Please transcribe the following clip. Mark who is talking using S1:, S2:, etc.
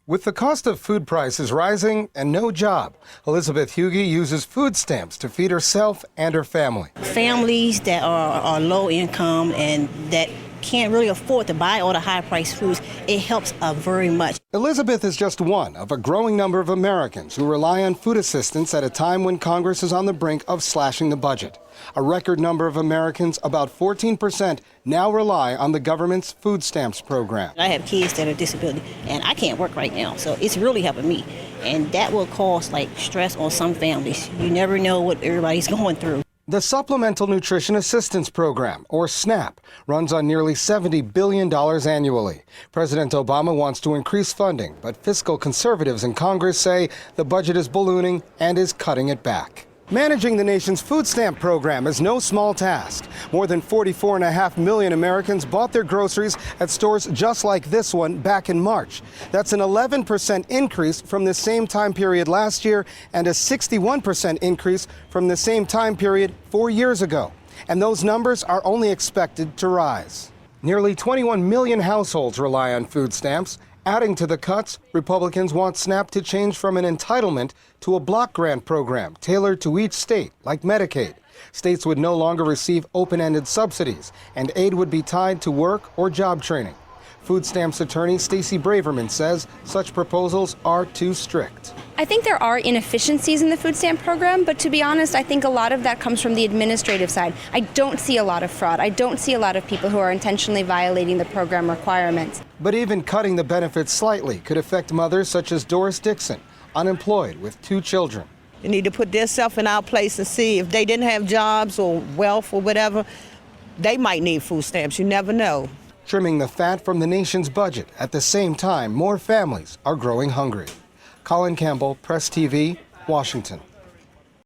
S1: With the cost of food prices rising and no job, Elizabeth Hughey uses food stamps to feed herself and her family.
S2: Families that are low income and that can't really afford to buy all the high-priced foods, it helps very much.
S1: Elizabeth is just one of a growing number of Americans who rely on food assistance at a time when Congress is on the brink of slashing the budget. A record number of Americans, about 14%, now rely on the government's food stamps program.
S2: I have kids that are disability, and I can't work right now, so it's really helping me. And that will cause stress on some families. You never know what everybody's going through.
S1: The Supplemental Nutrition Assistance Program, or SNAP, runs on nearly $70 billion annually. President Obama wants to increase funding, but fiscal conservatives in Congress say the budget is ballooning and is cutting it back. Managing the nation's food stamp program is no small task. More than 44.5 million Americans bought their groceries at stores just like this one back in March. That's an 11% increase from the same time period last year and a 61% increase from the same time period 4 years ago. And those numbers are only expected to rise. Nearly 21 million households rely on food stamps. Adding to the cuts, Republicans want SNAP to change from an entitlement to a block grant program tailored to each state, like Medicaid. States would no longer receive open-ended subsidies, and aid would be tied to work or job training. Food stamps attorney Stacey Braverman says such proposals are too strict.
S3: I think there are inefficiencies in the food stamp program, but to be honest, I think a lot of that comes from the administrative side. I don't see a lot of fraud. I don't see a lot of people who are intentionally violating the program requirements.
S1: But even cutting the benefits slightly could affect mothers such as Doris Dixon, unemployed with 2 children.
S4: You need to put themselves in our place and see if they didn't have jobs or wealth or whatever, they might need food stamps. You never know.
S1: Trimming the fat from the nation's budget. At the same time, more families are growing hungry. Colin Campbell, Press TV, Washington.